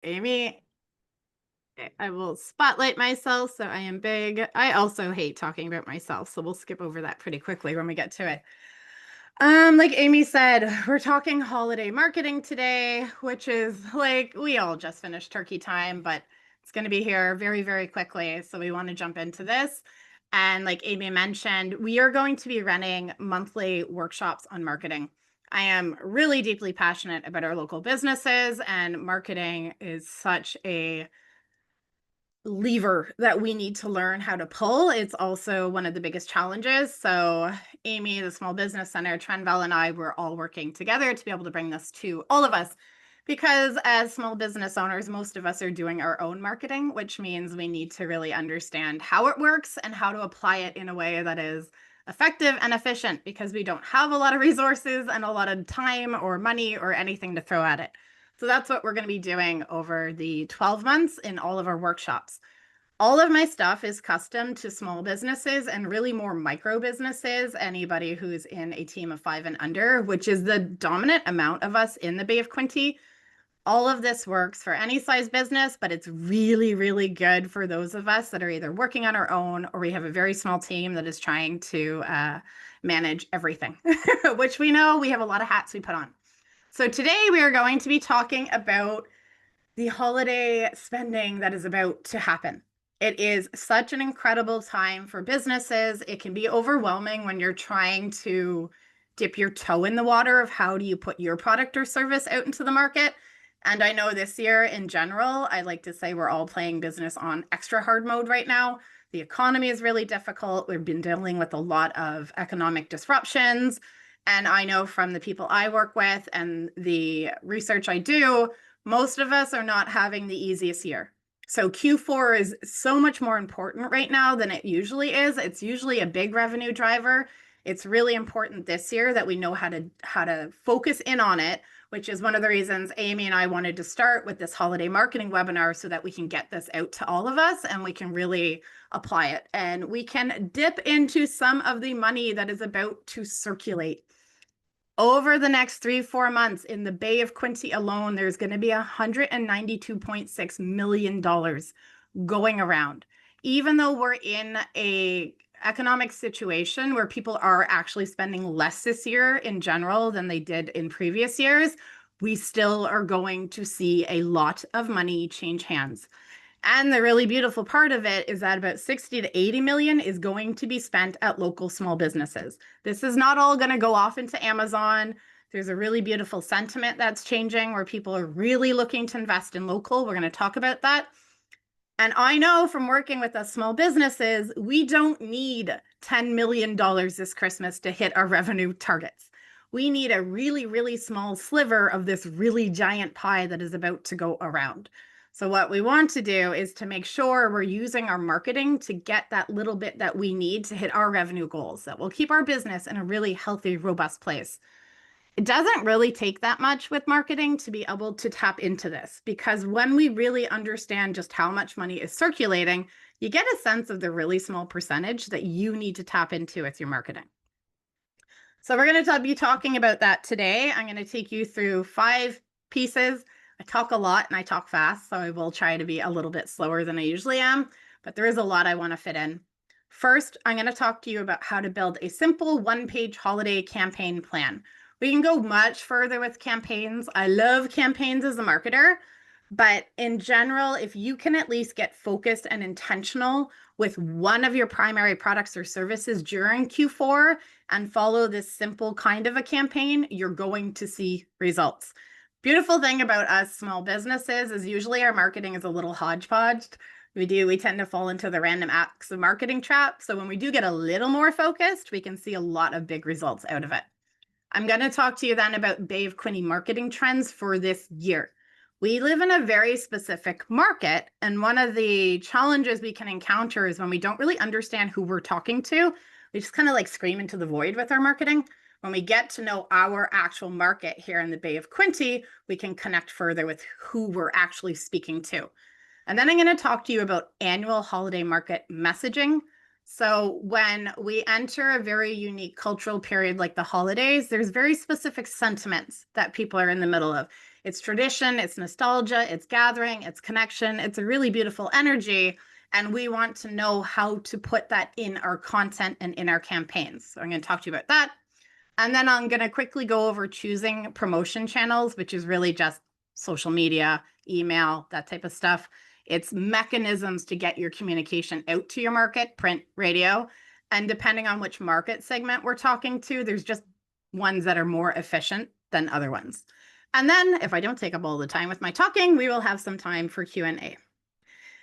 Amy. I will spotlight myself. So I am big. I also hate talking about myself. So we'll skip over that pretty quickly when we get to it. Like Amy said, we're talking holiday marketing today, which is like we all just finished turkey time, but it's going to be here very, very quickly. So we want to jump into this. And like Amy mentioned, we are going to be running monthly workshops on marketing. I am really deeply passionate about our local businesses, and marketing is such a lever that we need to learn how to pull. It's also one of the biggest challenges. So Amy, the Small Business Center, Trenville, and I were all working together to be able to bring this to all of us. Because as small business owners, most of us are doing our own marketing, which means we need to really understand how it works and how to apply it in a way that is effective and efficient, because we don't have a lot of resources and a lot of time or money or anything to throw at it. So that's what we're going to be doing over the 12 months in all of our workshops. All of my stuff is custom to small businesses and really more micro businesses, anybody who's in a team of 5 and under, which is the dominant amount of us in the Bay of Quinte. All of this works for any size business, but it's really, really good for those of us that are either working on our own or we have a very small team that is trying to manage everything, which we know we have a lot of hats we put on. So today we are going to be talking about the holiday spending that is about to happen. It is such an incredible time for businesses. It can be overwhelming when you're trying to dip your toe in the water of how do you put your product or service out into the market. And I know this year in general, I like to say we're all playing business on extra hard mode right now. The economy is really difficult. We've been dealing with a lot of economic disruptions. And I know from the people I work with and the research I do, most of us are not having the easiest year. So Q4 is so much more important right now than it usually is. It's usually a big revenue driver. It's really important this year that we know how to focus in on it, which is one of the reasons Amy and I wanted to start with this holiday marketing webinar, so that we can get this out to all of us and we can really apply it. And we can dip into some of the money that is about to circulate. Over the next 3-4 months in the Bay of Quinte alone, there's going to be $192.6 million going around. Even though we're in a economic situation where people are actually spending less this year in general than they did in previous years, we still are going to see a lot of money change hands. And the really beautiful part of it is that about 60 to 80 million is going to be spent at local small businesses. This is not all going to go off into Amazon. There's a really beautiful sentiment that's changing where people are really looking to invest in local. We're going to talk about that. And I know from working with us small businesses, we don't need $10 million this Christmas to hit our revenue targets. We need a really, really small sliver of this really giant pie that is about to go around. So what we want to do is to make sure we're using our marketing to get that little bit that we need to hit our revenue goals, that will keep our business in a really healthy, robust place. It doesn't really take that much with marketing to be able to tap into this, because when we really understand just how much money is circulating, you get a sense of the really small percentage that you need to tap into with your marketing. So we're going to be talking about that today. I'm going to take you through 5 pieces. I talk a lot and I talk fast, so I will try to be a little bit slower than I usually am, but there is a lot I want to fit in. First, I'm going to talk to you about how to build a simple 1-page holiday campaign plan. We can go much further with campaigns. I love campaigns as a marketer, but in general, if you can at least get focused and intentional with one of your primary products or services during Q4 and follow this simple kind of a campaign, you're going to see results. Beautiful thing about us small businesses is usually our marketing is a little hodgepodge. We tend to fall into the random acts of marketing trap. So when we do get a little more focused, we can see a lot of big results out of it. I'm going to talk to you then about Bay of Quinte marketing trends for this year. We live in a very specific market, and one of the challenges we can encounter is when we don't really understand who we're talking to, we just kind of like scream into the void with our marketing. When we get to know our actual market here in the Bay of Quinte, we can connect further with who we're actually speaking to. And then I'm going to talk to you about annual holiday market messaging. So when we enter a very unique cultural period like the holidays, there's very specific sentiments that people are in the middle of. It's tradition, it's nostalgia, it's gathering, it's connection. It's a really beautiful energy. And we want to know how to put that in our content and in our campaigns. So I'm going to talk to you about that. And then I'm going to quickly go over choosing promotion channels, which is really just social media, email, that type of stuff. It's mechanisms to get your communication out to your market, print, radio. And depending on which market segment we're talking to, there's just ones that are more efficient than other ones. And then if I don't take up all the time with my talking, we will have some time for Q&A.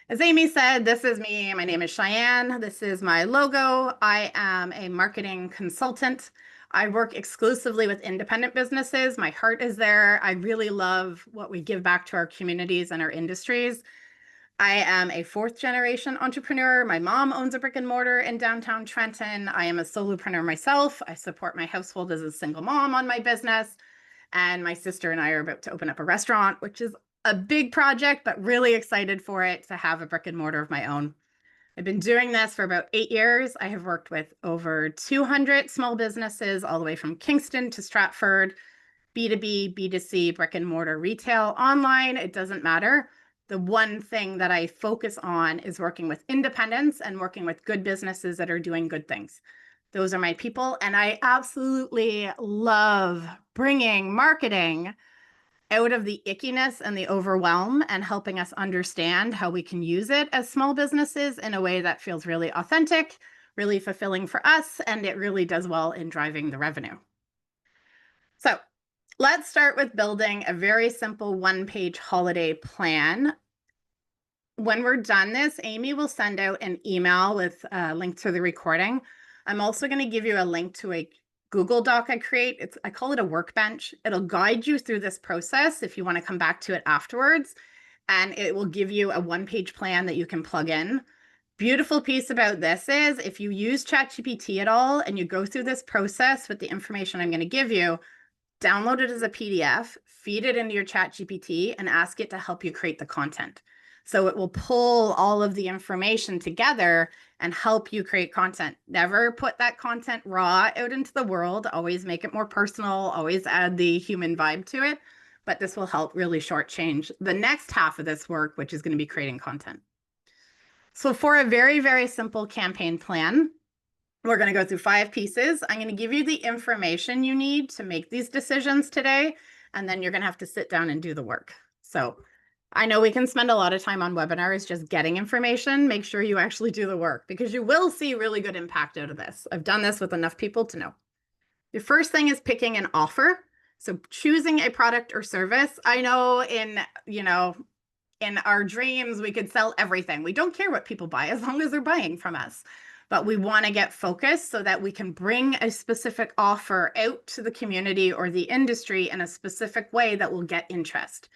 As Amy said, this is me. My name is Cheyanne. This is my logo. I am a marketing consultant. I work exclusively with independent businesses. My heart is there. I really love what we give back to our communities and our industries. I am a fourth generation entrepreneur. My mom owns a brick and mortar in downtown Trenton. I am a solopreneur myself. I support my household as a single mom on my business. And my sister and I are about to open up a restaurant, which is a big project, but really excited for it to have a brick and mortar of my own. I've been doing this for about 8 years. I have worked with over 200 small businesses, all the way from Kingston to Stratford, B2B, B2C, brick and mortar, retail, online, it doesn't matter. The one thing that I focus on is working with independents and working with good businesses that are doing good things. Those are my people. And I absolutely love bringing marketing out of the ickiness and the overwhelm and helping us understand how we can use it as small businesses in a way that feels really authentic, really fulfilling for us, and it really does well in driving the revenue. So let's start with building a very simple one-page holiday plan. When we're done this, Amy will send out an email with a link to the recording. I'm also going to give you a link to a Google Doc I create. I call it a workbench. It'll guide you through this process if you want to come back to it afterwards. And it will give you a one-page plan that you can plug in. Beautiful piece about this is if you use ChatGPT at all and you go through this process with the information I'm going to give you, download it as a PDF, feed it into your ChatGPT, and ask it to help you create the content. So it will pull all of the information together and help you create content. Never put that content raw out into the world. Always make it more personal. Always add the human vibe to it. But this will help really shortchange the next half of this work, which is going to be creating content. So for a very, very simple campaign plan, we're going to go through 5 pieces. I'm going to give you the information you need to make these decisions today, and then you're going to have to sit down and do the work. So I know we can spend a lot of time on webinars just getting information. Make sure you actually do the work because you will see really good impact out of this. I've done this with enough people to know. The first thing is picking an offer. So choosing a product or service. I know in our dreams, we could sell everything. We don't care what people buy as long as they're buying from us. But we want to get focused so that we can bring a specific offer out to the community or the industry in a specific way that will get interest.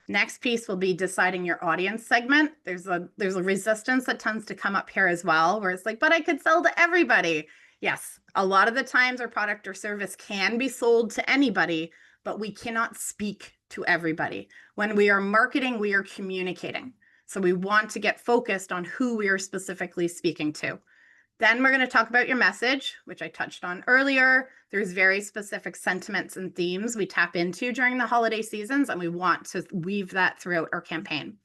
Next piece will be deciding your audience segment. There's a resistance that tends to come up here as well, where it's like, but I could sell to everybody. Yes, a lot of the times our product or service can be sold to anybody, but we cannot speak to everybody. When we are marketing, we are communicating. So we want to get focused on who we are specifically speaking to. Then we're going to talk about your message, which I touched on earlier. There's very specific sentiments and themes we tap into during the holiday seasons, and we want to weave that throughout our campaign.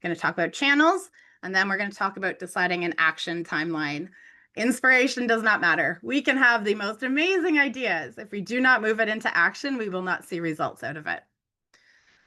We're going to talk about channels, and then we're going to talk about deciding an action timeline. Inspiration does not matter. We can have the most amazing ideas. If we do not move it into action, we will not see results out of it.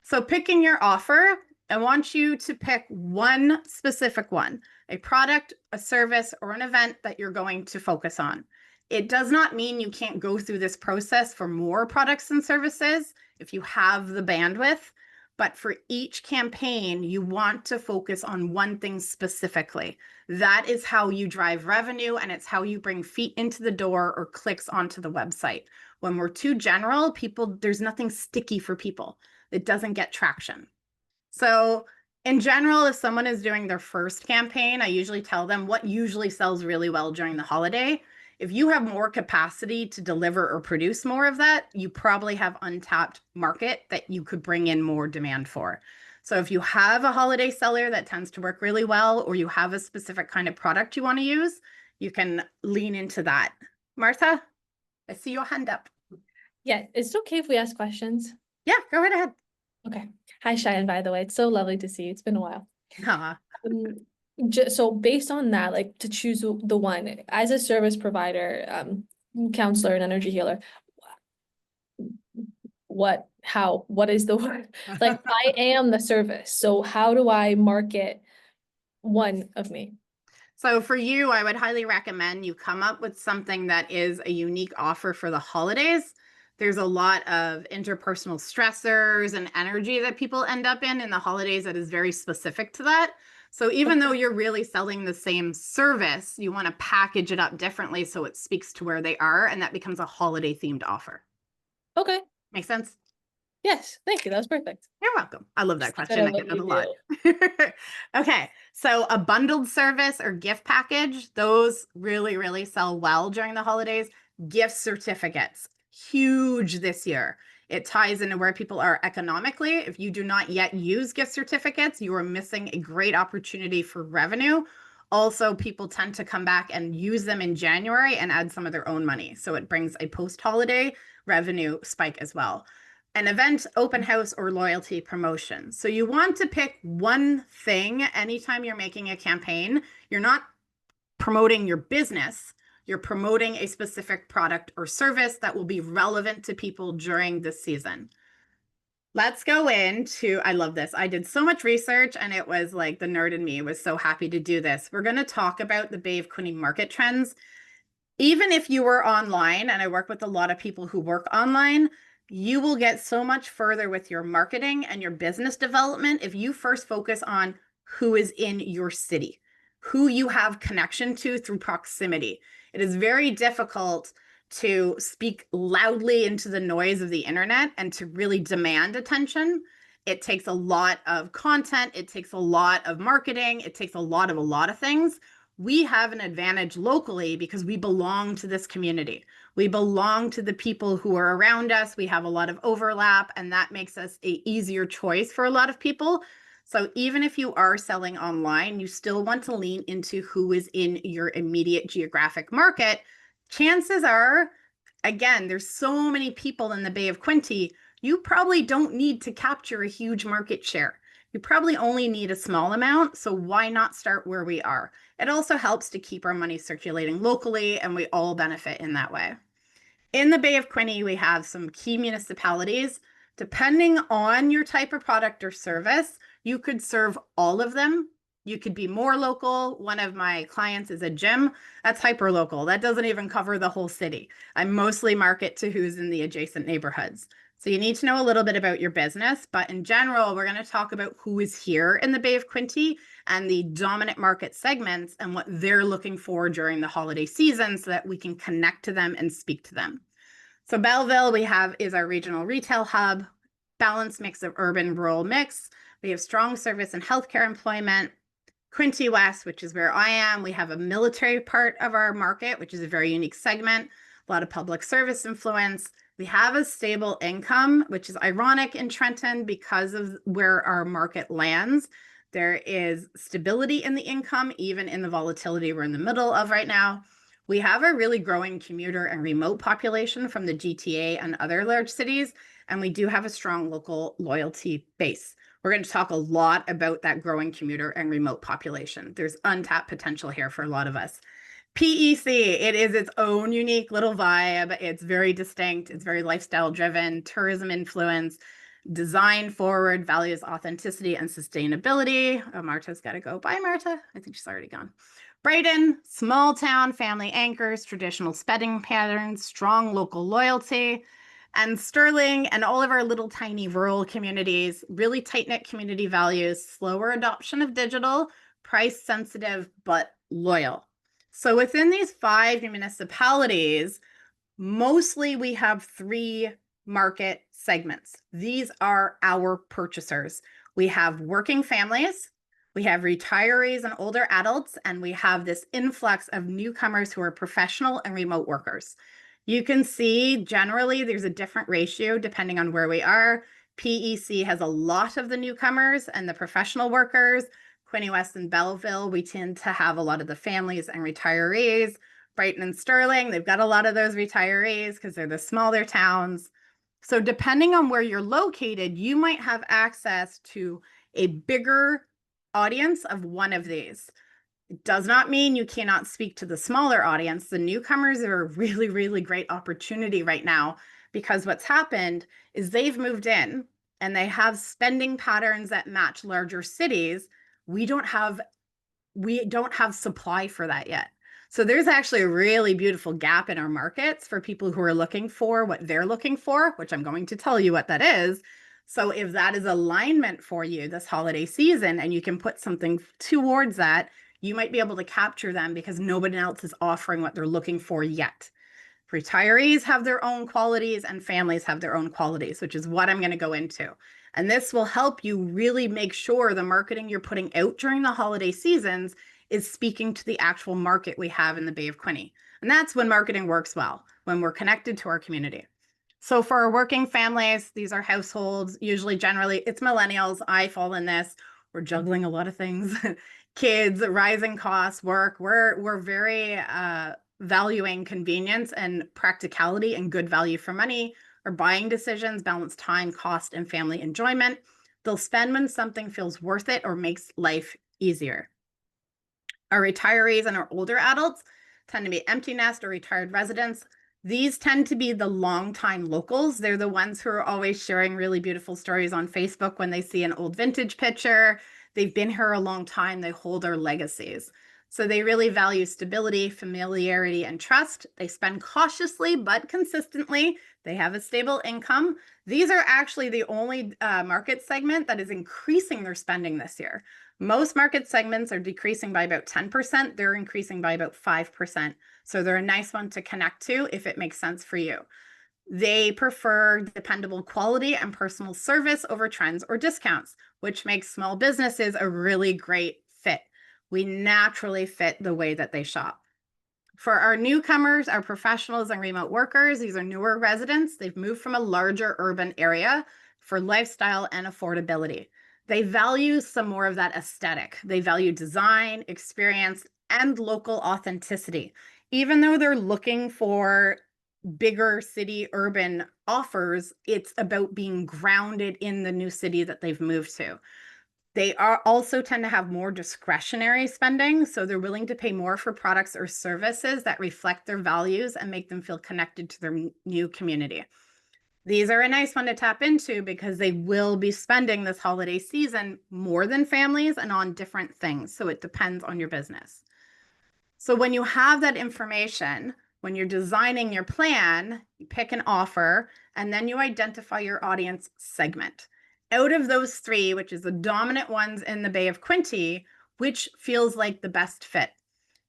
So picking your offer, I want you to pick one specific one, a product, a service, or an event that you're going to focus on. It does not mean you can't go through this process for more products and services if you have the bandwidth, but for each campaign, you want to focus on one thing specifically. That is how you drive revenue, and it's how you bring feet into the door or clicks onto the website. When we're too general, there's nothing sticky for people. It doesn't get traction. So in general, if someone is doing their first campaign, I usually tell them what usually sells really well during the holiday. If you have more capacity to deliver or produce more of that, you probably have untapped market that you could bring in more demand for. So if you have a holiday seller that tends to work really well, or you have a specific kind of product you want to use, you can lean into that. Martha, I see your hand up. Yeah, is it okay if we ask questions? Yeah, go right ahead. Okay. Hi, Cheyanne, by the way. It's so lovely to see you. It's been a while. Aw. Um, so based on that, like to choose the one as a service provider, counselor and energy healer, what is the word? Like I am the service. So how do I market one of me? So for you, I would highly recommend you come up with something that is a unique offer for the holidays. There's a lot of interpersonal stressors and energy that people end up in the holidays that is very specific to that. So even though you're really selling the same service, you want to package it up differently so it speaks to where they are, and that becomes a holiday themed offer. Okay. Make sense? Yes. Thank you. That was perfect. You're welcome. I love that Instead question. of I what get that you a lot. do. Okay. So a bundled service or gift package, those really, really sell well during the holidays. Gift certificates, huge this year. It ties into where people are economically. If you do not yet use gift certificates, you are missing a great opportunity for revenue. Also, people tend to come back and use them in January and add some of their own money. So it brings a post-holiday revenue spike as well. An event, open house, or loyalty promotion. So you want to pick one thing anytime you're making a campaign. You're not promoting your business, you're promoting a specific product or service that will be relevant to people during this season. Let's go into, I love this. I did so much research and it was like the nerd in me was so happy to do this. We're going to talk about the Bay of Quinte market trends. Even if you were online, and I work with a lot of people who work online, you will get so much further with your marketing and your business development if you first focus on who is in your city, who you have connection to through proximity. It is very difficult to speak loudly into the noise of the internet and to really demand attention. It takes a lot of content, it takes a lot of marketing, it takes a lot of things. We have an advantage locally because we belong to this community. We belong to the people who are around us. We have a lot of overlap, and that makes us an easier choice for a lot of people. So even if you are selling online, you still want to lean into who is in your immediate geographic market. Chances are, again, there's so many people in the Bay of Quinte, you probably don't need to capture a huge market share. You probably only need a small amount, so why not start where we are? It also helps to keep our money circulating locally, and we all benefit in that way. In the Bay of Quinte, we have some key municipalities. Depending on your type of product or service, you could serve all of them. You could be more local. One of my clients is a gym. That's hyper local. That doesn't even cover the whole city. I mostly market to who's in the adjacent neighborhoods. So you need to know a little bit about your business, but in general, we're going to talk about who is here in the Bay of Quinte and the dominant market segments and what they're looking for during the holiday season so that we can connect to them and speak to them. So Belleville we have is our regional retail hub, balanced mix of urban rural mix. We have strong service and healthcare employment. Quinte West, which is where I am, we have a military part of our market, which is a very unique segment, a lot of public service influence. We have a stable income, which is ironic in Trenton because of where our market lands. There is stability in the income, even in the volatility we're in the middle of right now. We have a really growing commuter and remote population from the GTA and other large cities, and we do have a strong local loyalty base. We're going to talk a lot about that growing commuter and remote population. There's untapped potential here for a lot of us. PEC, it is its own unique little vibe. It's very distinct. It's very lifestyle driven, tourism influence, design forward, values authenticity and sustainability. Oh, Marta's got to go. Bye, Marta. I think she's already gone. Brighton, small town, family anchors, traditional spending patterns, strong local loyalty. And Sterling and all of our little tiny rural communities, really tight-knit community values, slower adoption of digital, price sensitive, but loyal. So within these 5 municipalities, mostly we have 3 market segments. These are our purchasers. We have working families, we have retirees and older adults, and we have this influx of newcomers who are professional and remote workers. You can see generally there's a different ratio depending on where we are. PEC has a lot of the newcomers and the professional workers. Quinte West and Belleville, we tend to have a lot of the families and retirees. Brighton and Sterling, they've got a lot of those retirees because they're the smaller towns. So depending on where you're located, you might have access to a bigger audience of one of these. It does not mean you cannot speak to the smaller audience. The newcomers are a really, really great opportunity right now because what's happened is they've moved in and they have spending patterns that match larger cities. We don't have supply for that yet. So there's actually a really beautiful gap in our markets for people who are looking for what they're looking for, which I'm going to tell you what that is. So if that is alignment for you this holiday season and you can put something towards that, you might be able to capture them because nobody else is offering what they're looking for yet. Retirees have their own qualities and families have their own qualities, which is what I'm going to go into. And this will help you really make sure the marketing you're putting out during the holiday seasons is speaking to the actual market we have in the Bay of Quinte. And that's when marketing works well, when we're connected to our community. So for our working families, these are households, usually generally it's millennials. I fall in this. We're juggling a lot of things. Kids, rising costs, work. We're very valuing convenience and practicality and good value for money. Our buying decisions balance time, cost, and family enjoyment. They'll spend when something feels worth it or makes life easier. Our retirees and our older adults tend to be empty nest or retired residents. These tend to be the longtime locals. They're the ones who are always sharing really beautiful stories on Facebook when they see an old vintage picture. They've been here a long time. They hold our legacies. So they really value stability, familiarity, and trust. They spend cautiously but consistently. They have a stable income. These are actually the only market segment that is increasing their spending this year. Most market segments are decreasing by about 10%. They're increasing by about 5%. So they're a nice one to connect to if it makes sense for you. They prefer dependable quality and personal service over trends or discounts, which makes small businesses a really great fit. We naturally fit the way that they shop. For our newcomers, our professionals and remote workers, these are newer residents. They've moved from a larger urban area for lifestyle and affordability. They value some more of that aesthetic. They value design, experience, and local authenticity. Even though they're looking for bigger city urban offers, it's about being grounded in the new city that they've moved to. They are also tend to have more discretionary spending, so they're willing to pay more for products or services that reflect their values and make them feel connected to their new community. These are a nice one to tap into because they will be spending this holiday season more than families and on different things, so it depends on your business. So when you have that information, when you're designing your plan, you pick an offer, and then you identify your audience segment. Out of those three, which is the dominant ones in the Bay of Quinte, which feels like the best fit?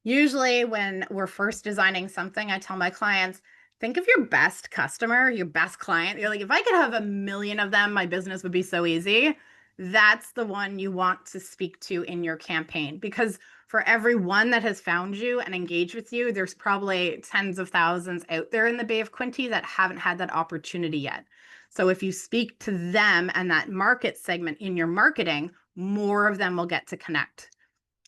Usually when we're first designing something, I tell my clients, think of your best customer, your best client. You're like, if I could have 1,000,000 of them, my business would be so easy. That's the one you want to speak to in your campaign because for every one that has found you and engaged with you, there's probably tens of thousands out there in the Bay of Quinte that haven't had that opportunity yet. So if you speak to them and that market segment in your marketing, more of them will get to connect.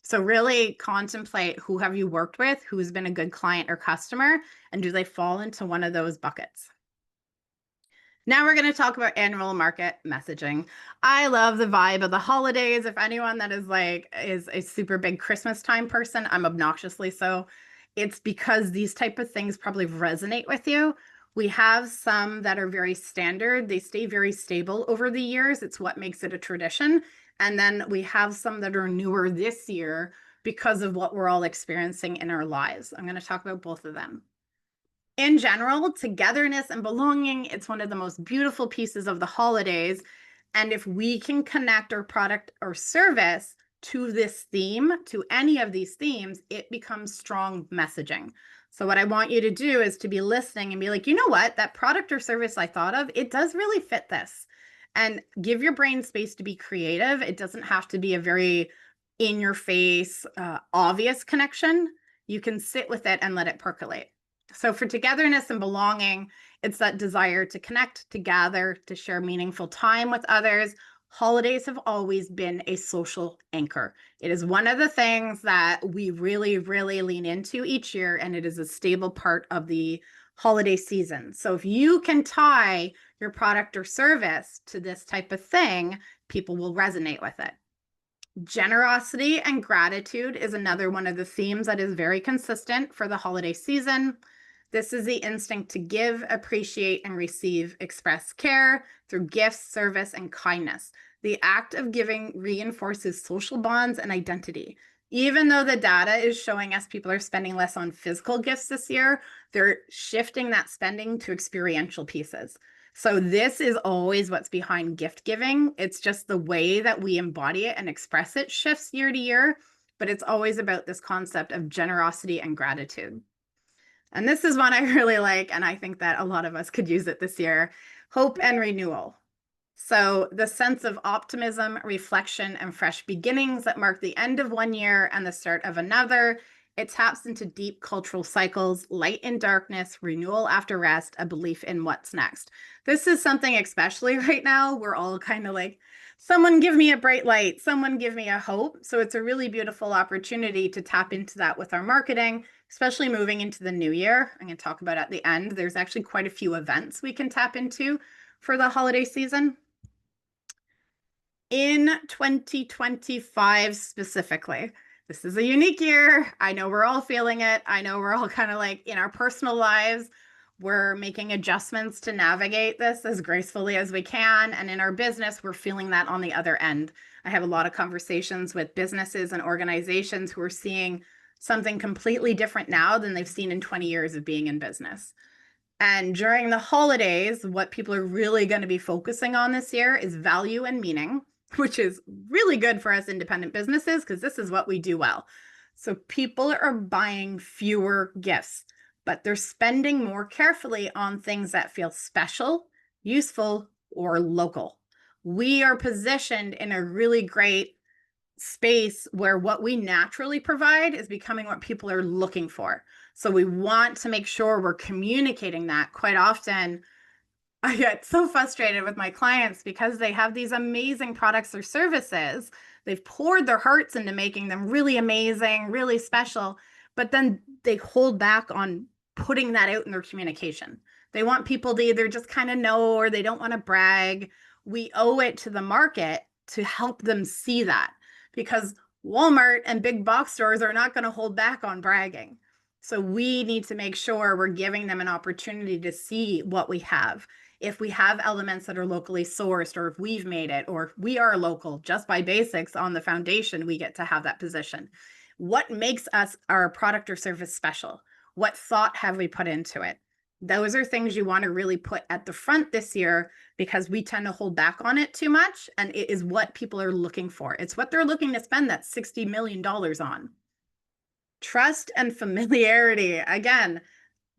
So really contemplate who have you worked with, who's been a good client or customer, and do they fall into one of those buckets? Now we're going to talk about annual market messaging. I love the vibe of the holidays. If anyone that is a super big Christmas time person, I'm obnoxiously so. It's because these type of things probably resonate with you. We have some that are very standard. They stay very stable over the years. It's what makes it a tradition. And then we have some that are newer this year because of what we're all experiencing in our lives. I'm going to talk about both of them. In general, togetherness and belonging, it's one of the most beautiful pieces of the holidays. And if we can connect our product or service to this theme, to any of these themes, it becomes strong messaging. So what I want you to do is to be listening and be like, you know what, that product or service I thought of, it does really fit this. And give your brain space to be creative. It doesn't have to be a very in your face, obvious connection. You can sit with it and let it percolate. So for togetherness and belonging, it's that desire to connect, to gather, to share meaningful time with others. Holidays have always been a social anchor. It is one of the things that we really, really lean into each year, and it is a stable part of the holiday season. So if you can tie your product or service to this type of thing, people will resonate with it. Generosity and gratitude is another one of the themes that is very consistent for the holiday season. This is the instinct to give, appreciate, and receive express care through gifts, service, and kindness. The act of giving reinforces social bonds and identity. Even though the data is showing us people are spending less on physical gifts this year, they're shifting that spending to experiential pieces. So this is always what's behind gift giving. It's just the way that we embody it and express it shifts year to year, but it's always about this concept of generosity and gratitude. And this is one I really like, and I think that a lot of us could use it this year: hope and renewal. So the sense of optimism, reflection, and fresh beginnings that mark the end of one year and the start of another. It taps into deep cultural cycles, light in darkness, renewal after rest, a belief in what's next. This is something, especially right now, we're all kind of like, someone give me a bright light, someone give me a hope. So it's a really beautiful opportunity to tap into that with our marketing, especially moving into the new year. I'm going to talk about at the end. There's actually quite a few events we can tap into for the holiday season. In 2025 specifically, this is a unique year. I know we're all feeling it. I know we're all kind of like in our personal lives, we're making adjustments to navigate this as gracefully as we can. And in our business, we're feeling that on the other end. I have a lot of conversations with businesses and organizations who are seeing something completely different now than they've seen in 20 years of being in business. And during the holidays, what people are really going to be focusing on this year is value and meaning, which is really good for us independent businesses because this is what we do well. So people are buying fewer gifts, but they're spending more carefully on things that feel special, useful, or local. We are positioned in a really great space where what we naturally provide is becoming what people are looking for. So we want to make sure we're communicating that. Quite often, I get so frustrated with my clients because they have these amazing products or services. They've poured their hearts into making them really amazing, really special, but then they hold back on putting that out in their communication. They want people to either just kind of know or they don't want to brag. We owe it to the market to help them see that because Walmart and big box stores are not going to hold back on bragging. So we need to make sure we're giving them an opportunity to see what we have. If we have elements that are locally sourced, or if we've made it, or if we are local, just by basics on the foundation, we get to have that position. What makes us our product or service special? What thought have we put into it? Those are things you want to really put at the front this year because we tend to hold back on it too much. And it is what people are looking for. It's what they're looking to spend that $60 million on. Trust and familiarity. Again,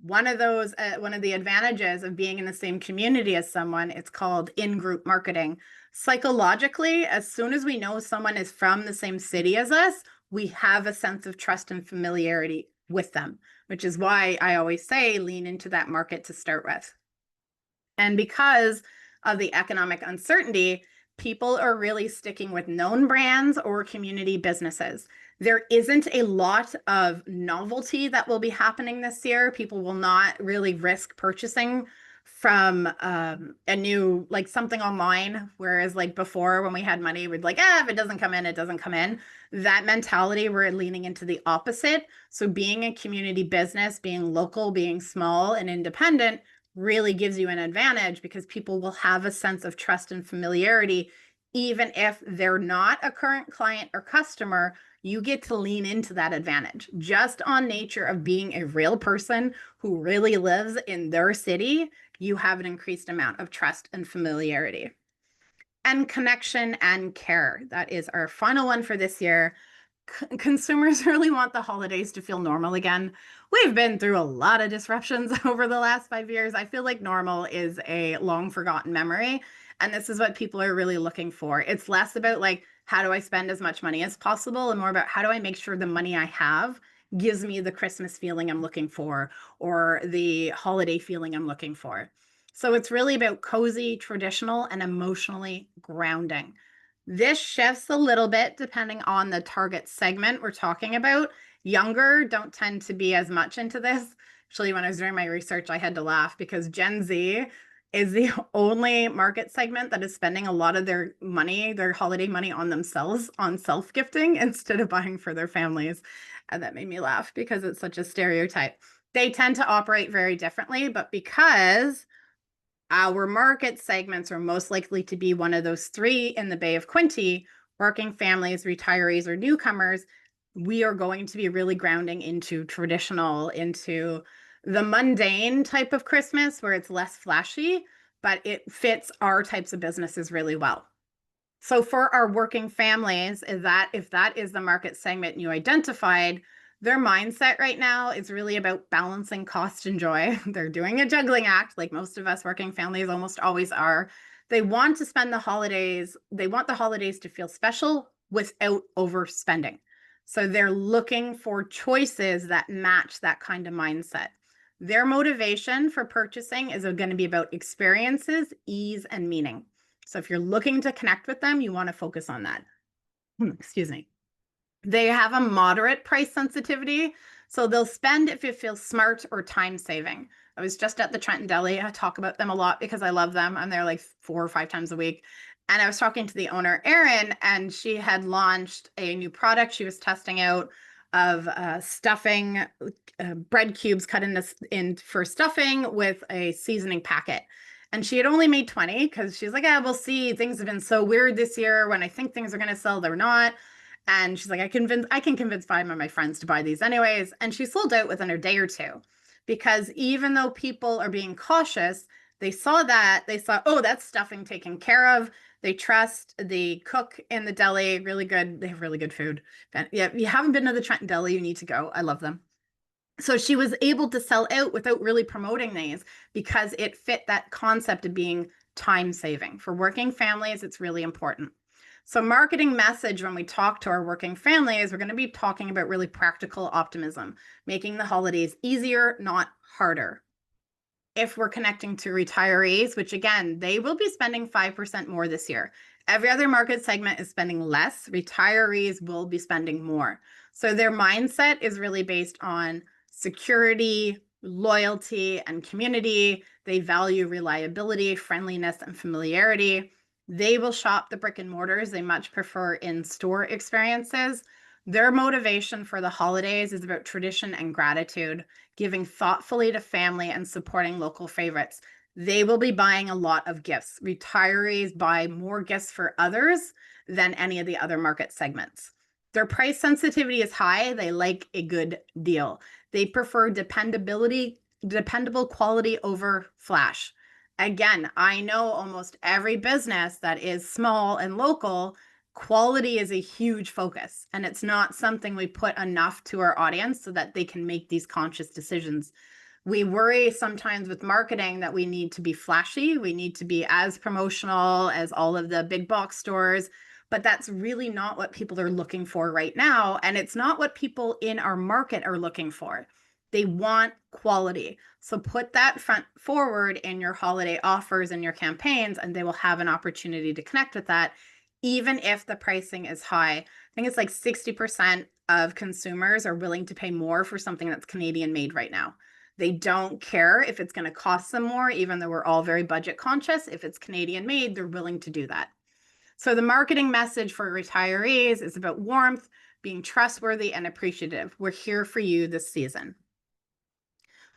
one of the advantages of being in the same community as someone, it's called in-group marketing. Psychologically, as soon as we know someone is from the same city as us, we have a sense of trust and familiarity with them, which is why I always say lean into that market to start with. And because of the economic uncertainty, people are really sticking with known brands or community businesses. There isn't a lot of novelty that will be happening this year. People will not really risk purchasing from a new, like something online. Whereas like before when we had money, we'd like, if it doesn't come in, it doesn't come in. That mentality, we're leaning into the opposite. So being a community business, being local, being small and independent really gives you an advantage because people will have a sense of trust and familiarity. Even if they're not a current client or customer, you get to lean into that advantage just on nature of being a real person who really lives in their city. You have an increased amount of trust and familiarity. And connection and care. That is our final one for this year. Consumers really want the holidays to feel normal again. We've been through a lot of disruptions over the last 5 years. I feel like normal is a long forgotten memory. And this is what people are really looking for. It's less about like, how do I spend as much money as possible, and more about how do I make sure the money I have gives me the Christmas feeling I'm looking for or the holiday feeling I'm looking for. So it's really about cozy, traditional, and emotionally grounding. This shifts a little bit depending on the target segment we're talking about. Younger don't tend to be as much into this. Actually, when I was doing my research, I had to laugh because Gen Z is the only market segment that is spending a lot of their money, their holiday money on themselves, on self-gifting instead of buying for their families. And that made me laugh because it's such a stereotype. They tend to operate very differently, but because our market segments are most likely to be one of those three in the Bay of Quinte, working families, retirees, or newcomers, we are going to be really grounding into traditional, into the mundane type of Christmas where it's less flashy, but it fits our types of businesses really well. So for our working families, is that if that is the market segment you identified, their mindset right now is really about balancing cost and joy. They're doing a juggling act, like most of us working families almost always are. They want to spend the holidays, they want the holidays to feel special without overspending. So they're looking for choices that match that kind of mindset. Their motivation for purchasing is going to be about experiences, ease, and meaning. So if you're looking to connect with them, you want to focus on that. Excuse me. They have a moderate price sensitivity, so they'll spend if it feels smart or time saving. I was just at the Trenton Deli. I talk about them a lot because I love them. I'm there like 4 or 5 times a week. And I was talking to the owner, Erin, and she had launched a new product she was testing out of stuffing, bread cubes cut in for stuffing with a seasoning packet. And she had only made 20 because she's like, we'll see. Things have been so weird this year. When I think things are going to sell, they're not. And she's like, I can convince 5 of my friends to buy these anyways. And she sold out within a day or two because even though people are being cautious, they saw, oh, that's stuffing taken care of. They trust the cook in the deli, really good. They have really good food. Yeah, if you haven't been to the Trenton Deli, you need to go. I love them. So she was able to sell out without really promoting these because it fit that concept of being time saving. For working families, it's really important. So marketing message, when we talk to our working families, we're going to be talking about really practical optimism, making the holidays easier, not harder. If we're connecting to retirees, which again, they will be spending 5% more this year. Every other market segment is spending less. Retirees will be spending more. So their mindset is really based on security, loyalty, and community. They value reliability, friendliness, and familiarity. They will shop the brick and mortars. They much prefer in-store experiences. Their motivation for the holidays is about tradition and gratitude, giving thoughtfully to family and supporting local favorites. They will be buying a lot of gifts. Retirees buy more gifts for others than any of the other market segments. Their price sensitivity is high. They like a good deal. They prefer dependable quality over flash. Again, I know almost every business that is small and local, quality is a huge focus, and it's not something we put enough to our audience so that they can make these conscious decisions. We worry sometimes with marketing that we need to be flashy, we need to be as promotional as all of the big box stores, but that's really not what people are looking for right now, and it's not what people in our market are looking for. They want quality. So put that front forward in your holiday offers and your campaigns, and they will have an opportunity to connect with that, even if the pricing is high. I think it's like 60% of consumers are willing to pay more for something that's Canadian made right now. They don't care if it's going to cost them more, even though we're all very budget conscious. If it's Canadian made, they're willing to do that. So the marketing message for retirees is about warmth, being trustworthy and appreciative. We're here for you this season.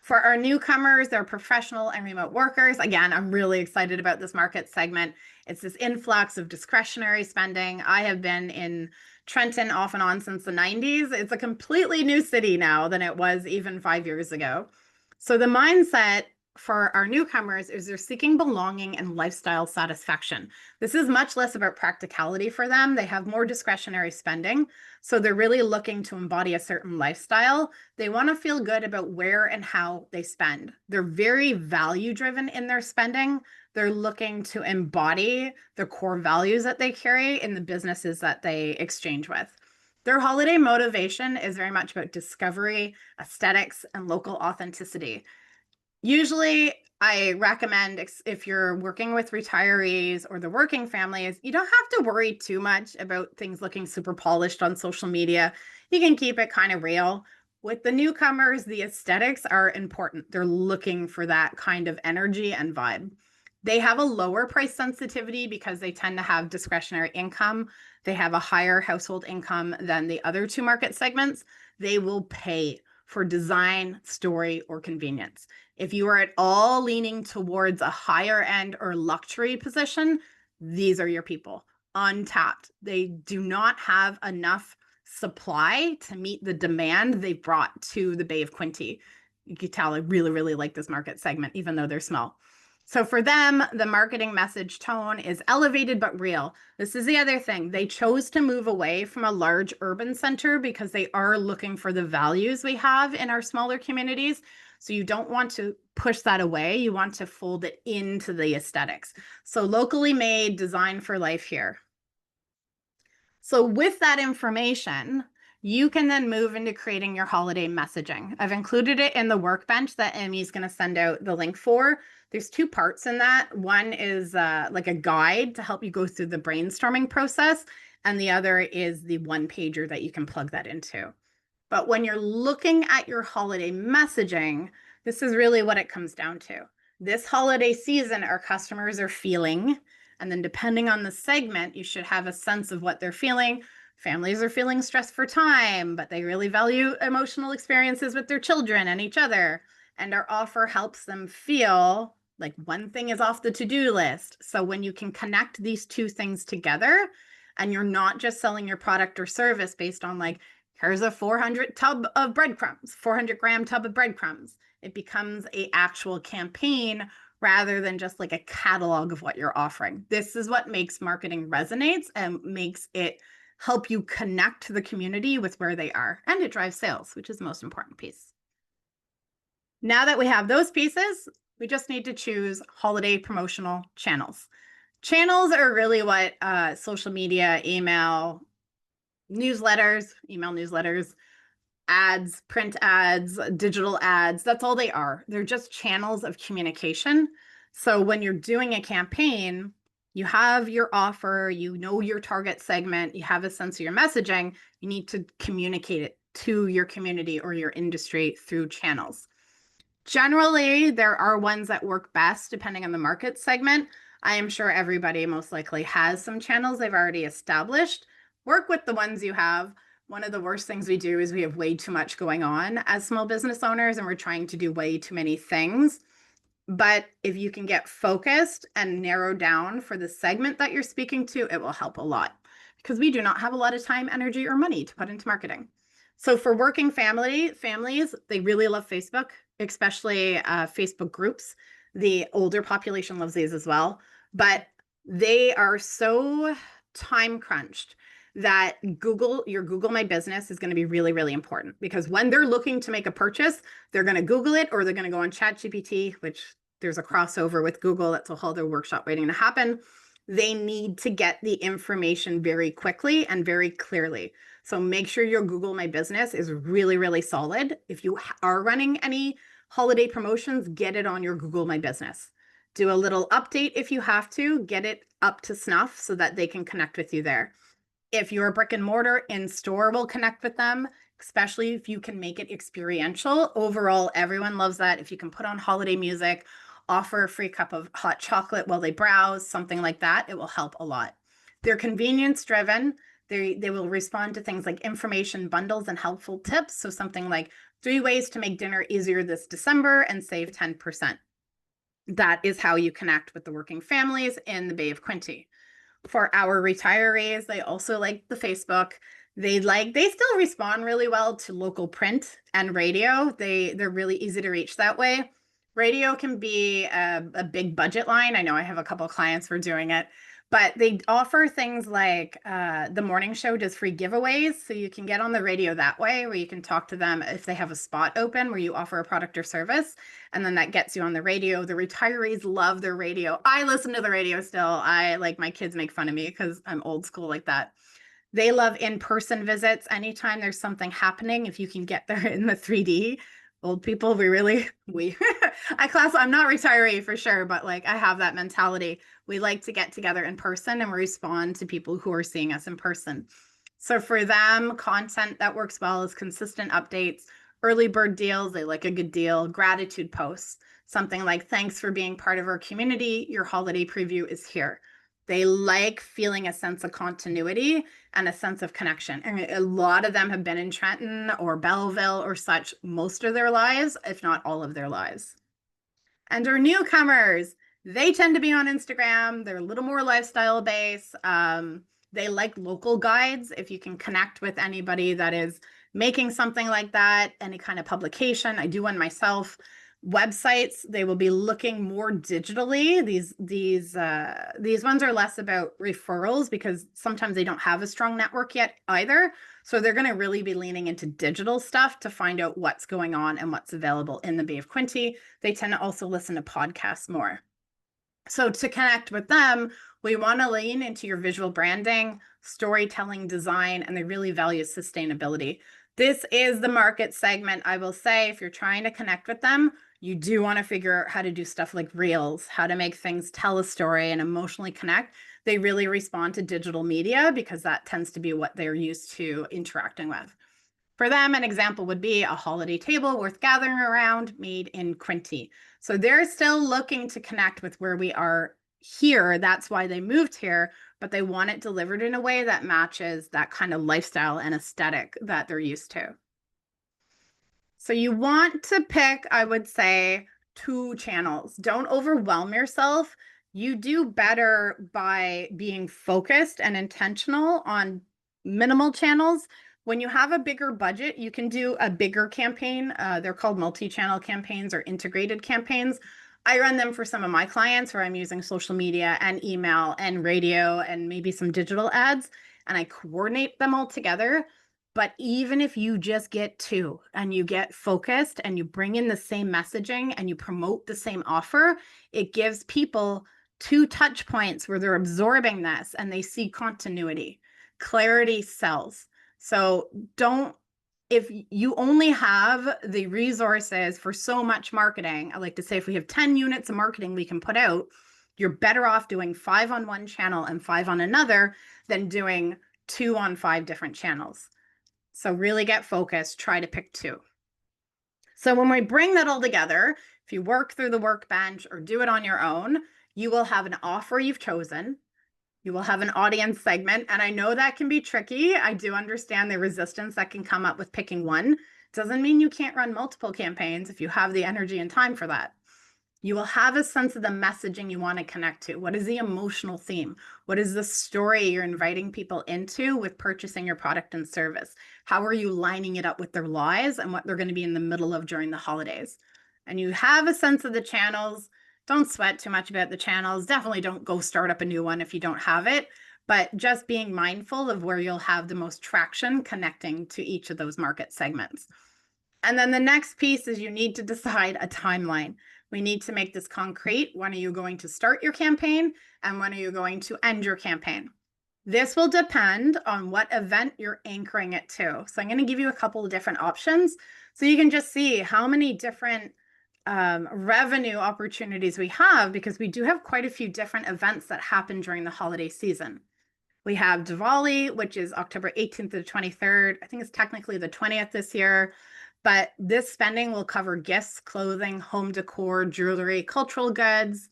For our newcomers, they're professional and remote workers. Again, I'm really excited about this market segment. It's this influx of discretionary spending. I have been in Trenton off and on since the 90s. It's a completely new city now than it was even 5 years ago. So the mindset for our newcomers is they're seeking belonging and lifestyle satisfaction. This is much less about practicality for them. They have more discretionary spending. So they're really looking to embody a certain lifestyle. They want to feel good about where and how they spend. They're very value driven in their spending. They're looking to embody the core values that they carry in the businesses that they exchange with. Their holiday motivation is very much about discovery, aesthetics, and local authenticity. Usually, I recommend if you're working with retirees or the working families, you don't have to worry too much about things looking super polished on social media. You can keep it kind of real. With the newcomers, the aesthetics are important. They're looking for that kind of energy and vibe. They have a lower price sensitivity because they tend to have discretionary income. They have a higher household income than the other two market segments. They will pay for design, story, or convenience. If you are at all leaning towards a higher end or luxury position, these are your people. Untapped. They do not have enough supply to meet the demand they brought to the Bay of Quinte. You can tell I really, really like this market segment, even though they're small. So for them, the marketing message tone is elevated but real. This is the other thing. They chose to move away from a large urban center because they are looking for the values we have in our smaller communities. So you don't want to push that away. You want to fold it into the aesthetics. So locally made, designed for life here. So with that information, you can then move into creating your holiday messaging. I've included it in the workbench that Amy's going to send out the link for. There's two parts in that. One is like a guide to help you go through the brainstorming process, and the other is the one pager that you can plug that into. But when you're looking at your holiday messaging, this is really what it comes down to. This holiday season, our customers are feeling, and then depending on the segment, you should have a sense of what they're feeling. Families are feeling stressed for time, but they really value emotional experiences with their children and each other. And our offer helps them feel like one thing is off the to-do list. So when you can connect these two things together, and you're not just selling your product or service based on like, here's a 400 tub of breadcrumbs, 400-gram tub of breadcrumbs. It becomes an actual campaign rather than just like a catalog of what you're offering. This is what makes marketing resonates and makes it help you connect to the community with where they are. And it drives sales, which is the most important piece. Now that we have those pieces, we just need to choose holiday promotional channels. Channels are really what social media, email newsletters, ads, print ads, digital ads, that's all they are. They're just channels of communication. So when you're doing a campaign, you have your offer, you know your target segment, you have a sense of your messaging, you need to communicate it to your community or your industry through channels. Generally, there are ones that work best depending on the market segment. I am sure everybody most likely has some channels they've already established. Work with the ones you have. One of the worst things we do is we have way too much going on as small business owners, and we're trying to do way too many things. But if you can get focused and narrow down for the segment that you're speaking to, it will help a lot because we do not have a lot of time, energy, or money to put into marketing. So for working families, they really love Facebook, especially Facebook groups. The older population loves these as well, but they are so time crunched that your Google My Business is going to be really, really important because when they're looking to make a purchase, they're going to Google it or they're going to go on ChatGPT, which there's a crossover with Google. That's a whole other workshop waiting to happen. They need to get the information very quickly and very clearly. So make sure your Google My Business is really, really solid. If you are running any holiday promotions, get it on your Google My Business. Do a little update if you have to, get it up to snuff so that they can connect with you there. If you're a brick and mortar, in-store will connect with them, especially if you can make it experiential. Overall, everyone loves that. If you can put on holiday music, offer a free cup of hot chocolate while they browse, something like that, it will help a lot. They're convenience driven. They will respond to things like information bundles and helpful tips. So something like 3 ways to make dinner easier this December and save 10%. That is how you connect with the working families in the Bay of Quinte. For our retirees, they also like the Facebook. They still respond really well to local print and radio. They're really easy to reach that way. Radio can be a big budget line. I know I have a couple of clients for doing it, but they offer things like the morning show does free giveaways. So you can get on the radio that way where you can talk to them if they have a spot open where you offer a product or service. And then that gets you on the radio. The retirees love their radio. I listen to the radio still. My kids make fun of me because I'm old school like that. They love in-person visits. Anytime there's something happening, if you can get there in the 3D, old people, I'm not retiree for sure, but like I have that mentality. We like to get together in person and respond to people who are seeing us in person. So for them, content that works well is consistent updates, Early bird deals, they like a good deal. Gratitude posts, something like, thanks for being part of our community. Your holiday preview is here. They like feeling a sense of continuity and a sense of connection. And a lot of them have been in Trenton or Belleville or such most of their lives, if not all of their lives. And our newcomers, they tend to be on Instagram. They're a little more lifestyle based. They like local guides. If you can connect with anybody that is making something like that, any kind of publication, I do one myself. Websites, they will be looking more digitally. These ones are less about referrals because sometimes they don't have a strong network yet either. So they're going to really be leaning into digital stuff to find out what's going on and what's available in the Bay of Quinte. They tend to also listen to podcasts more. So to connect with them, we want to lean into your visual branding, storytelling, design, and they really value sustainability. This is the market segment. I will say, if you're trying to connect with them, you do want to figure out how to do stuff like reels, how to make things tell a story and emotionally connect. They really respond to digital media because that tends to be what they're used to interacting with. For them, an example would be a holiday table worth gathering around made in Quinte. So they're still looking to connect with where we are here. That's why they moved here, but they want it delivered in a way that matches that kind of lifestyle and aesthetic that they're used to. So you want to pick, I would say, 2 channels. Don't overwhelm yourself. You do better by being focused and intentional on minimal channels. When you have a bigger budget, you can do a bigger campaign. They're called multi-channel campaigns or integrated campaigns. I run them for some of my clients where I'm using social media and email and radio and maybe some digital ads, and I coordinate them all together. But even if you just get 2 and you get focused and you bring in the same messaging and you promote the same offer, it gives people 2 touch points where they're absorbing this and they see continuity. Clarity sells. So if you only have the resources for so much marketing, I like to say if we have 10 units of marketing we can put out, you're better off doing 5 on one channel and 5 on another than doing 2 on 5 different channels. So really get focused, try to pick 2. So when we bring that all together, if you work through the workbench or do it on your own, you will have an offer you've chosen. You will have an audience segment. And I know that can be tricky. I do understand the resistance that can come up with picking one. Doesn't mean you can't run multiple campaigns if you have the energy and time for that. You will have a sense of the messaging you want to connect to. What is the emotional theme? What is the story you're inviting people into with purchasing your product and service? How are you lining it up with their lives and what they're going to be in the middle of during the holidays? And you have a sense of the channels. Don't sweat too much about the channels. Definitely don't go start up a new one if you don't have it, but just being mindful of where you'll have the most traction connecting to each of those market segments. And then the next piece is you need to decide a timeline. We need to make this concrete. When are you going to start your campaign and when are you going to end your campaign? This will depend on what event you're anchoring it to. So I'm going to give you a couple of different options so you can just see how many different revenue opportunities we have, because we do have quite a few different events that happen during the holiday season. We have Diwali, which is October 18th to the 23rd. I think it's technically the 20th this year. But this spending will cover gifts, clothing, home decor, jewelry, cultural goods.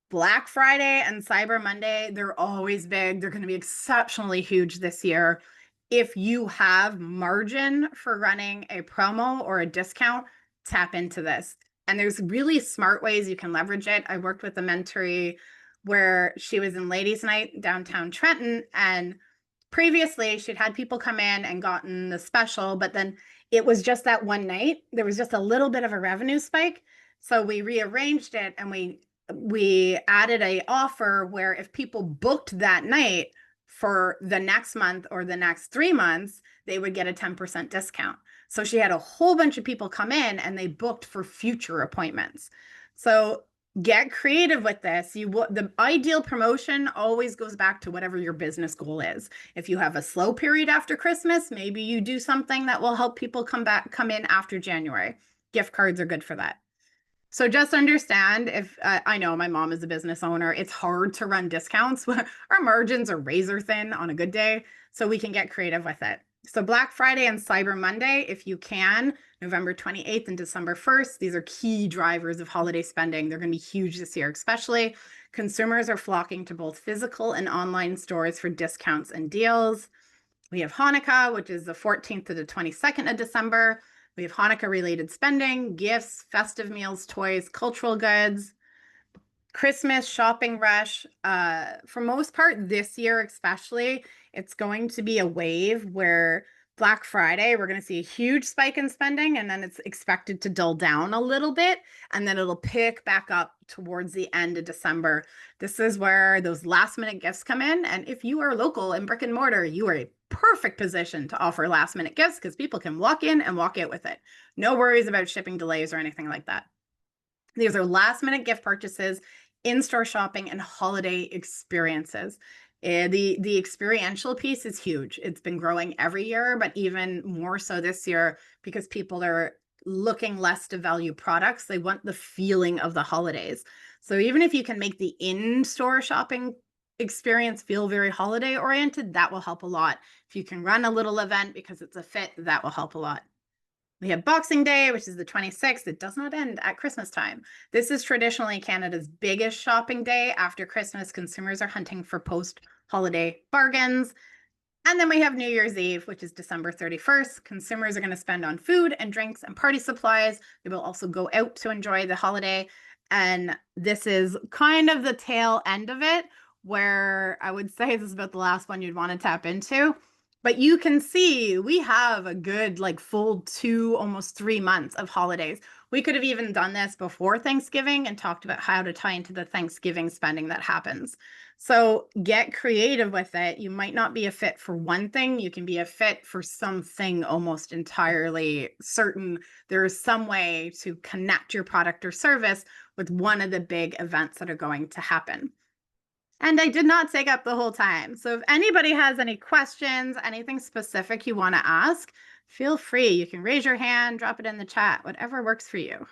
Black Friday and Cyber Monday, they're always big. They're going to be exceptionally huge this year. If you have margin for running a promo or a discount, tap into this. And there's really smart ways you can leverage it. I worked with a mentee where she was in Ladies' Night downtown Trenton, and previously she'd had people come in and gotten the special, but then it was just that one night. There was just a little bit of a revenue spike. So we rearranged it and we added a offer where if people booked that night for the next month or the next 3 months, they would get a 10% discount. So she had a whole bunch of people come in and they booked for future appointments. So get creative with this. The ideal promotion always goes back to whatever your business goal is. If you have a slow period after Christmas, maybe you do something that will help people come in after January. Gift cards are good for that. So just understand, if I know my mom is a business owner, it's hard to run discounts. Our margins are razor thin on a good day, so we can get creative with it. So Black Friday and Cyber Monday, if you can, November 28th and December 1st, these are key drivers of holiday spending. They're going to be huge this year, especially consumers are flocking to both physical and online stores for discounts and deals. We have Hanukkah, which is the 14th to the 22nd of December. We have Hanukkah related spending, gifts, festive meals, toys, cultural goods. Christmas shopping rush. For most part, this year especially, it's going to be a wave where Black Friday, we're going to see a huge spike in spending, and then it's expected to dull down a little bit, and then it'll pick back up towards the end of December. This is where those last minute gifts come in. And if you are local in brick and mortar, you are a perfect position to offer last minute gifts because people can walk in and walk out with it. No worries about shipping delays or anything like that. These are last minute gift purchases, in-store shopping, and holiday experiences. The experiential piece is huge. It's been growing every year, but even more so this year because people are looking less to value products. They want the feeling of the holidays. So even if you can make the in-store shopping experience feel very holiday oriented, that will help a lot. If you can run a little event because it's a fit, that will help a lot. We have Boxing Day, which is the 26th. It does not end at Christmas time. This is traditionally Canada's biggest shopping day. After Christmas, consumers are hunting for post-holiday bargains. And then we have New Year's Eve, which is December 31st. Consumers are going to spend on food and drinks and party supplies. They will also go out to enjoy the holiday. And this is kind of the tail end of it, where I would say this is about the last one you'd want to tap into. But you can see we have a good like full 2, almost 3 months of holidays. We could have even done this before Thanksgiving and talked about how to tie into the Thanksgiving spending that happens. So get creative with it. You might not be a fit for one thing. You can be a fit for something almost entirely certain. There is some way to connect your product or service with one of the big events that are going to happen. And I did not take up the whole time. So if anybody has any questions, anything specific you want to ask, feel free. You can raise your hand, drop it in the chat, whatever works for you.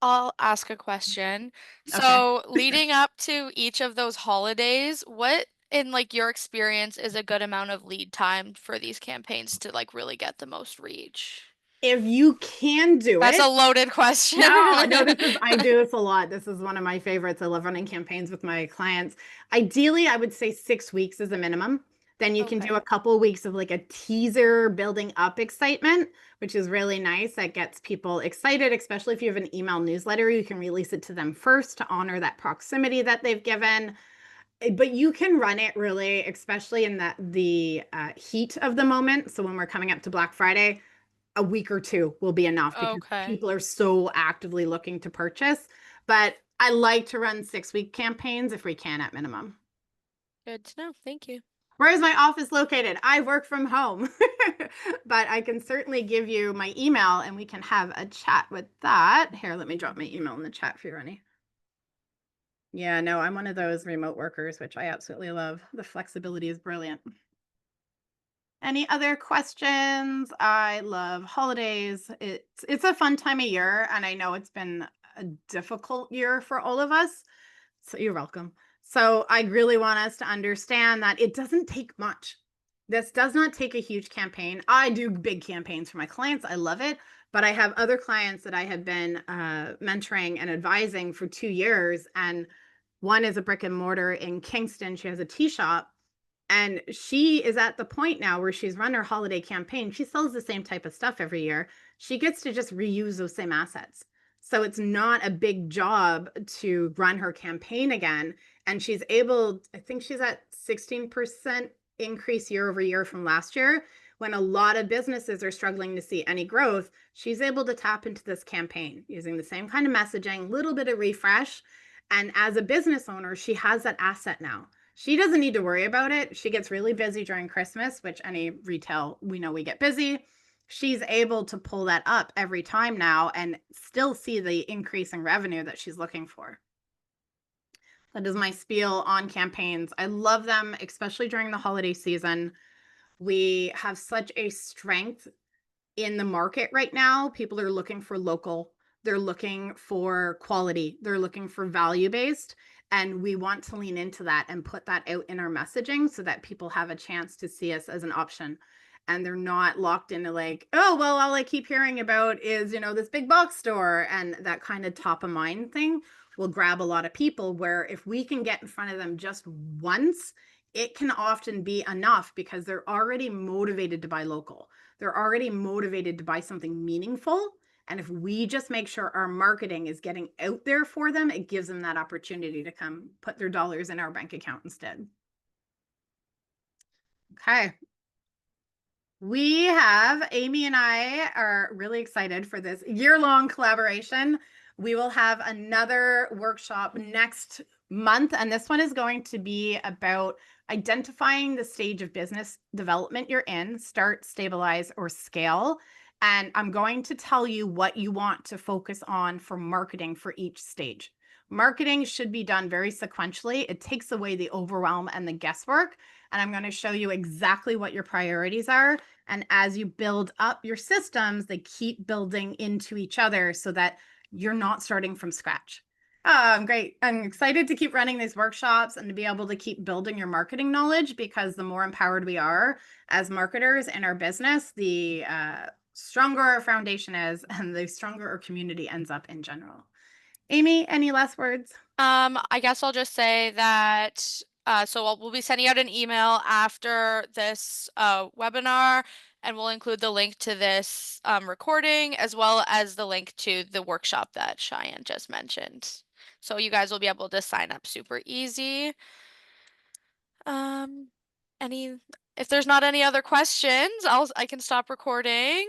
I'll ask a question. Okay. So, leading up to each of those holidays, what in like your experience is a good amount of lead time for these campaigns to like really get the most reach? If you can do That's it. a loaded question. No, I do this a lot. This is one of my favorites. I love running campaigns with my clients. Ideally, I would say 6 weeks is a minimum. Then you can do Okay. a couple of weeks of like a teaser building up excitement, which is really nice. That gets people excited, especially if you have an email newsletter. You can release it to them first to honor that proximity that they've given. But you can run it really, especially in the heat of the moment. So when we're coming up to Black Friday, a week or two will be enough because Okay. people are so actively looking to purchase. But I like to run 6-week campaigns if we can at minimum. Good to know. Thank you. Where is my office located? I work from home, but I can certainly give you my email and we can have a chat with that. Here, let me drop my email in the chat for you, Ronnie. Yeah, no, I'm one of those remote workers, which I absolutely love. The flexibility is brilliant. Any other questions? I love holidays. It's a fun time of year, and I know it's been a difficult year for all of us. So you're welcome. So I really want us to understand that it doesn't take much. This does not take a huge campaign. I do big campaigns for my clients. I love it. But I have other clients that I have been mentoring and advising for 2 years. And one is a brick and mortar in Kingston. She has a tea shop. And she is at the point now where she's run her holiday campaign. She sells the same type of stuff every year. She gets to just reuse those same assets. So it's not a big job to run her campaign again. And she's able, I think she's at 16% increase year over year from last year. When a lot of businesses are struggling to see any growth, she's able to tap into this campaign using the same kind of messaging, little bit of refresh. And as a business owner, she has that asset now. She doesn't need to worry about it. She gets really busy during Christmas, which any retail, we know we get busy. She's able to pull that up every time now and still see the increase in revenue that she's looking for. That is my spiel on campaigns. I love them, especially during the holiday season. We have such a strength in the market right now. People are looking for local, they're looking for quality, they're looking for value based. And we want to lean into that and put that out in our messaging so that people have a chance to see us as an option. And they're not locked into like, oh, well, all I keep hearing about is, this big box store. And that kind of top of mind thing will grab a lot of people, where if we can get in front of them just once, it can often be enough because they're already motivated to buy local. They're already motivated to buy something meaningful. And if we just make sure our marketing is getting out there for them, it gives them that opportunity to come put their dollars in our bank account instead. Okay. Amy and I are really excited for this year-long collaboration. We will have another workshop next month, and this one is going to be about identifying the stage of business development you're in, start, stabilize, or scale. And I'm going to tell you what you want to focus on for marketing for each stage. Marketing should be done very sequentially. It takes away the overwhelm and the guesswork. And I'm going to show you exactly what your priorities are. And as you build up your systems, they keep building into each other so that you're not starting from scratch. Great. I'm excited to keep running these workshops and to be able to keep building your marketing knowledge, because the more empowered we are as marketers in our business, the stronger our foundation is and the stronger our community ends up in general. Amy, any last words? I guess I'll just say that so we'll be sending out an email after this webinar, and we'll include the link to this recording as well as the link to the workshop that Cheyanne just mentioned. So you guys will be able to sign up super easy. Any if there's not any other questions, I can stop recording.